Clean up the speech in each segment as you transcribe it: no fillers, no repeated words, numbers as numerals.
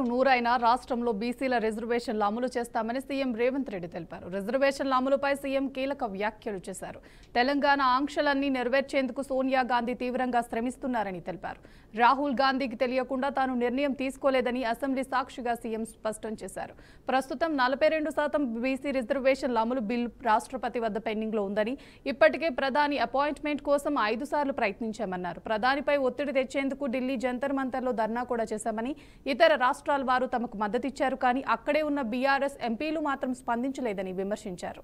నూరైన రాష్ట్రంలో బీసీల రిజర్వేషన్లు అమలు చేస్తామని సీఎం రేవంత్ రెడ్డి తెలిపారు. రిజర్వేషన్ల అమలుపై సీఎం కీలక వ్యాఖ్యలు చేశారు. తెలంగాణ ఆంక్షలన్నీ నెరవేర్చేందుకు సోనియా గాంధీ తీవ్రంగా శ్రమిస్తున్నారని తెలిపారు. రాహుల్ గాంధీకి తెలియకుండా తాను నిర్ణయం తీసుకోలేదని అసెంబ్లీ సాక్షిగా సీఎం స్పష్టం చేశారు. ప్రస్తుతం 42% బీసీ రిజర్వేషన్ల అమలు బిల్ రాష్ట్రపతి వద్ద పెండింగ్ లో ఉందని, ఇప్పటికే ప్రధాని అపాయింట్మెంట్ కోసం 5 సార్లు ప్రయత్నించామన్నారు. ప్రధానిపై ఒత్తిడి తెచ్చేందుకు ఢిల్లీ జంతర్ మంతర్లో ధర్నా కూడా చేశామని, ఇతర రాష్ట్రాల వారు తమకు మద్దతిచ్చారు కానీ అక్కడే ఉన్న బీఆర్ఎస్ ఎంపీలు మాత్రం స్పందించలేదని విమర్శించారు.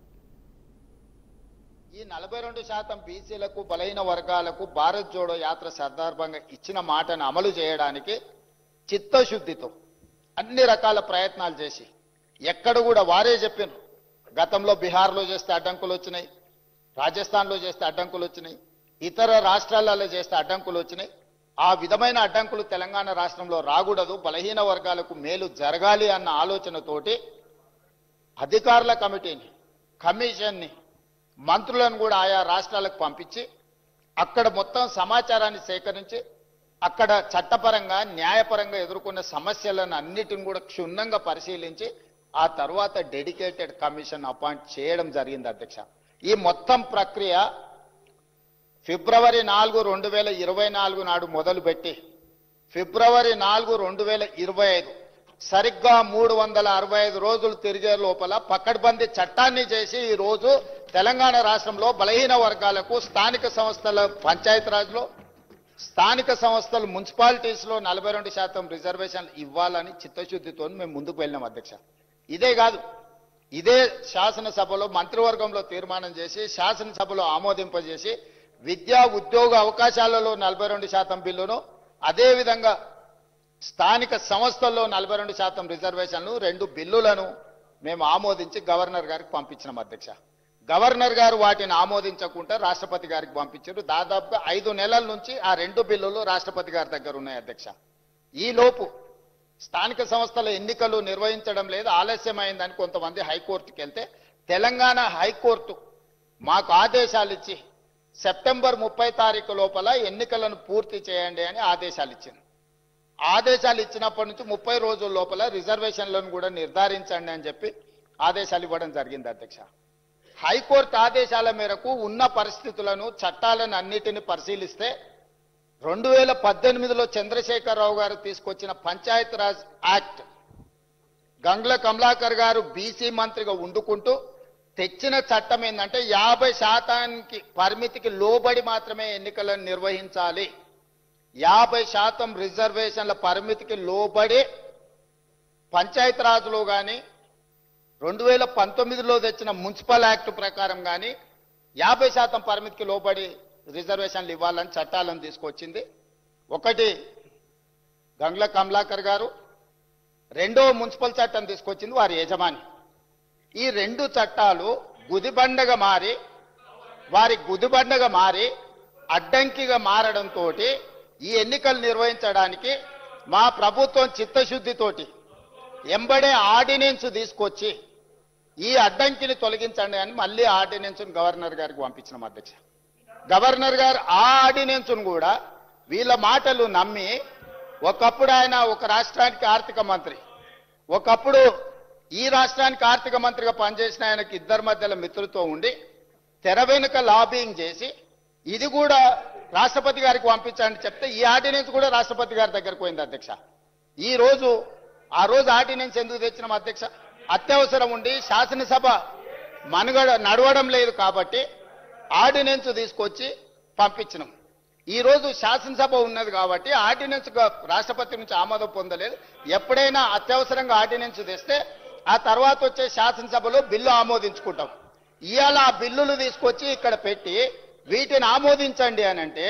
ఈ 42% బీసీలకు బలహీన వర్గాలకు భారత్ జోడో యాత్ర సందర్భంగా ఇచ్చిన మాటను అమలు చేయడానికి చిత్తశుద్ధితో అన్ని రకాల ప్రయత్నాలు చేసి ఎక్కడ కూడా వారే చెప్పారు. గతంలో బీహార్లో చేస్తే అడ్డంకులు వచ్చినాయి, రాజస్థాన్లో చేస్తే అడ్డంకులు వచ్చినాయి, ఇతర రాష్ట్రాలలో చేస్తే అడ్డంకులు వచ్చినాయి. ఆ విధమైన అడ్డంకులు తెలంగాణ రాష్ట్రంలో రాకూడదు, బలహీన వర్గాలకు మేలు జరగాలి అన్న ఆలోచనతోటి అధికారుల కమిటీని, కమిషన్ని, మంత్రులను కూడా ఆయా రాష్ట్రాలకు పంపించి అక్కడ మొత్తం సమాచారాన్ని సేకరించి అక్కడ చట్టపరంగా న్యాయపరంగా ఎదుర్కొన్న సమస్యలను అన్నిటిని కూడా క్షుణ్ణంగా పరిశీలించి ఆ తర్వాత డెడికేటెడ్ కమిషన్ అపాయింట్ చేయడం జరిగింది అధ్యక్ష. ఈ మొత్తం ప్రక్రియ ఫిబ్రవరి 4, 2024 నాడు మొదలుపెట్టి ఫిబ్రవరి 4, 2025 సరిగ్గా 365 రోజులు తిరిగే లోపల పకడ్బందీ చట్టాన్ని చేసి ఈ రోజు తెలంగాణ రాష్ట్రంలో బలహీన వర్గాలకు స్థానిక సంస్థల పంచాయతీరాజ్లో, స్థానిక సంస్థలు మున్సిపాలిటీస్లో 42% రిజర్వేషన్లు ఇవ్వాలని చిత్తశుద్ధితో మేము ముందుకు వెళ్ళినాం అధ్యక్ష. ఇదే కాదు, ఇదే శాసనసభలో మంత్రివర్గంలో తీర్మానం చేసి శాసనసభలో ఆమోదింపజేసి విద్యా ఉద్యోగ అవకాశాలలో 42% బిల్లును, అదేవిధంగా స్థానిక సంస్థల్లో 42% రిజర్వేషన్లు 2 బిల్లులను మేము ఆమోదించి గవర్నర్ గారికి పంపించినాం అధ్యక్ష. గవర్నర్ గారు వాటిని ఆమోదించకుండా రాష్ట్రపతి గారికి పంపించారు. దాదాపుగా 5 నెలల నుంచి ఆ 2 బిల్లులు రాష్ట్రపతి గారి దగ్గర ఉన్నాయి అధ్యక్ష. ఈలోపు స్థానిక సంస్థల ఎన్నికలు నిర్వహించడం లేదు, ఆలస్యమైందని కొంతమంది హైకోర్టుకి వెళ్తే తెలంగాణ హైకోర్టు మాకు ఆదేశాలు ఇచ్చి సెప్టెంబర్ 30 తారీఖు లోపల ఎన్నికలను పూర్తి చేయండి అని ఆదేశాలు ఇచ్చింది. ఆదేశాలు ఇచ్చినప్పటి నుంచి 30 రోజుల లోపల రిజర్వేషన్లను కూడా నిర్ధారించండి అని చెప్పి ఆదేశాలు ఇవ్వడం జరిగింది అధ్యక్ష. హైకోర్టు ఆదేశాల మేరకు ఉన్న పరిస్థితులను, చట్టాలను అన్నిటిని పరిశీలిస్తే 2018లో చంద్రశేఖరరావు గారు తీసుకొచ్చిన పంచాయతీరాజ్ యాక్ట్, గంగ్ల కమలాకర్ గారు బీసీ మంత్రిగా ఉండుకుంటూ తెచ్చిన చట్టం ఏంటంటే 50% పరిమితికి లోబడి మాత్రమే ఎన్నికలను నిర్వహించాలి. 50% రిజర్వేషన్ల పరిమితికి లోబడి పంచాయతీరాజ్లో కానీ 2019లో తెచ్చిన మున్సిపల్ యాక్ట్ ప్రకారం కానీ 50% పరిమితికి లోబడి రిజర్వేషన్లు ఇవ్వాలని చట్టాలను తీసుకొచ్చింది. ఒకటి గంగ్ల కమలాకర్ గారు, రెండో మున్సిపల్ చట్టం తీసుకొచ్చింది వారి యజమాని. ఈ 2 చట్టాలు వారి గుదిబండగా మారి అడ్డంకిగా మారడంతో ఈ ఎన్నికలు నిర్వహించడానికి మా ప్రభుత్వం చిత్తశుద్ధితోటి ఎంబడే ఆర్డినెన్స్ తీసుకొచ్చి ఈ అడ్డంకిని తొలగించండి అని మళ్ళీ ఆర్డినెన్స్ను గవర్నర్ గారికి పంపించినాం అధ్యక్ష. గవర్నర్ గారు ఆ ఆర్డినెన్స్ను కూడా వీళ్ళ మాటలు నమ్మి, ఒకప్పుడు ఆయన ఒక రాష్ట్రానికి ఆర్థిక మంత్రి, ఒకప్పుడు ఈ రాష్ట్రానికి ఆర్థిక మంత్రిగా పనిచేసిన ఆయనకి ఇద్దరి మధ్యలో మిత్రులతో ఉండి తెర వెనుక లాబింగ్ చేసి ఇది కూడా రాష్ట్రపతి గారికి పంపించండి చెప్తే ఈ ఆర్డినెన్స్ కూడా రాష్ట్రపతి గారి దగ్గరకు పోయింది అధ్యక్ష. ఆ రోజు ఆర్డినెన్స్ ఎందుకు తెచ్చినాం అధ్యక్ష? అత్యవసరం ఉండి శాసనసభ నడవడం లేదు కాబట్టి ఆర్డినెన్స్ తీసుకొచ్చి పంపించినాం. ఈ రోజు శాసనసభ ఉన్నది కాబట్టి ఆర్డినెన్స్ రాష్ట్రపతి నుంచి ఆమోదం పొందలేదు. ఎప్పుడైనా అత్యవసరంగా ఆర్డినెన్స్ తెస్తే ఆ తర్వాత వచ్చే శాసనసభలో బిల్లు ఆమోదించుకుంటాం. ఇవాళ ఆ బిల్లులు తీసుకొచ్చి ఇక్కడ పెట్టి వీటిని ఆమోదించండి అని అంటే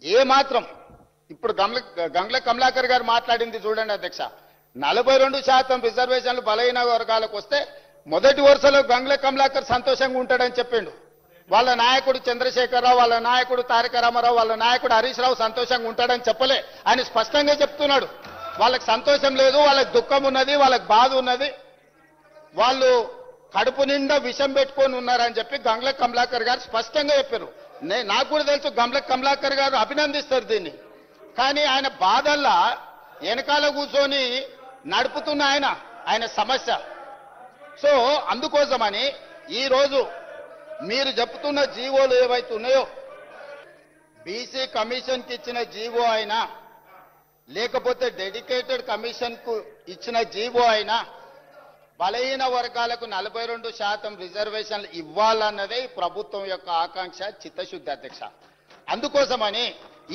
ఏమాత్రం ఇప్పుడు గంగ్ల కమలాకర్ గారు మాట్లాడింది చూడండి అధ్యక్ష. 42% రిజర్వేషన్లు బలహీన వర్గాలకు వస్తే మొదటి వరుసలో గంగ్ల కమలాకర్ సంతోషంగా ఉంటాడని చెప్పిండు. వాళ్ళ నాయకుడు చంద్రశేఖరరావు, వాళ్ళ నాయకుడు తారక రామారావు, వాళ్ళ నాయకుడు హరీష్ రావు సంతోషంగా ఉంటాడని చెప్పలే. ఆయన స్పష్టంగా చెప్తున్నాడు వాళ్ళకి సంతోషం లేదు, వాళ్ళకి దుఃఖం ఉన్నది, వాళ్ళకి బాధ ఉన్నది, వాళ్ళు కడుపు నిండా విషం పెట్టుకొని ఉన్నారని చెప్పి గంగ్ల కమలాకర్ గారు స్పష్టంగా చెప్పారు. నాకు కూడా తెలుసు గంగ్ల కమలాకర్ గారు అభినందిస్తారు దీన్ని. కానీ ఆయన బాధల్లా వెనకాల కూర్చొని నడుపుతున్న ఆయన సమస్య. సో అందుకోసమని ఈరోజు మీరు చెప్తున్న జీవోలు ఏవైతే ఉన్నాయో, బీసీ కమిషన్కి ఇచ్చిన జీవో అయినా లేకపోతే డెడికేటెడ్ కమిషన్కు ఇచ్చిన జీవో అయినా బలహీన వర్గాలకు 42% రిజర్వేషన్లు ఇవ్వాలన్నదే ఈ ప్రభుత్వం యొక్క ఆకాంక్ష, చిత్తశుద్ధి అధ్యక్ష. అందుకోసమని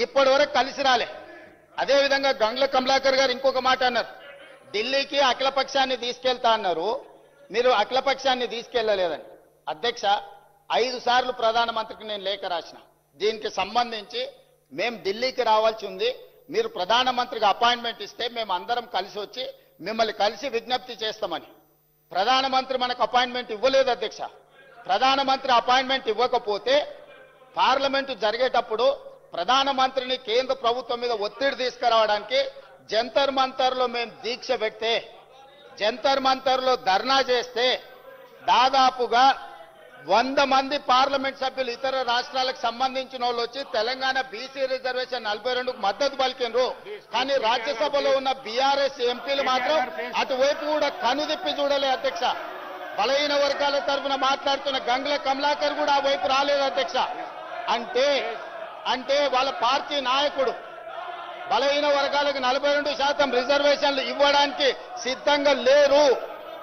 ఇప్పటి వరకు కలిసి రాలే. అదేవిధంగా గంగ్ల కమలాకర్ గారు ఇంకొక మాట అన్నారు, ఢిల్లీకి అఖిలపక్షాన్ని తీసుకెళ్తా అన్నారు, మీరు అఖిలపక్షాన్ని తీసుకెళ్లలేదని. అధ్యక్ష, 5 సార్లు ప్రధానమంత్రికి నేను లేఖ రాసిన. దీనికి సంబంధించి మేము ఢిల్లీకి రావాల్సి ఉంది, మీరు ప్రధానమంత్రికి అపాయింట్మెంట్ ఇస్తే మేము అందరం కలిసి వచ్చి మిమ్మల్ని కలిసి విజ్ఞప్తి చేస్తామని. ప్రధానమంత్రి మనకు అపాయింట్మెంట్ ఇవ్వలేదు అధ్యక్ష. ప్రధానమంత్రి అపాయింట్మెంట్ ఇవ్వకపోతే పార్లమెంటు జరిగేటప్పుడు ప్రధానమంత్రిని కేంద్ర ప్రభుత్వం మీద ఒత్తిడి తీసుకురావడానికి జంతర్ మంతర్లో మేము దీక్ష పెడితే, జంతర్ మంతర్లో ధర్నా చేస్తే దాదాపుగా 100 మంది పార్లమెంట్ సభ్యులు ఇతర రాష్ట్రాలకు సంబంధించిన వాళ్ళు వచ్చి తెలంగాణ బీసీ రిజర్వేషన్ 42కు మద్దతు పలికినరు. కానీ రాజ్యసభలో ఉన్న బీఆర్ఎస్ ఎంపీలు మాత్రం అటువైపు కూడా కనుదిప్పి చూడలే అధ్యక్ష. బలహీన వర్గాల తరఫున మాట్లాడుతున్న గంగ్ల కమలాకర్ కూడా ఆ వైపు రాలేదు అధ్యక్ష. అంటే వాళ్ళ పార్టీ నాయకుడు బలహీన వర్గాలకు 42% రిజర్వేషన్లు ఇవ్వడానికి సిద్ధంగా లేరు,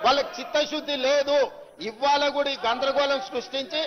వాళ్ళకి చిత్తశుద్ధి లేదు. ఇవాళ కూడా ఈ గందరగోళం సృష్టించి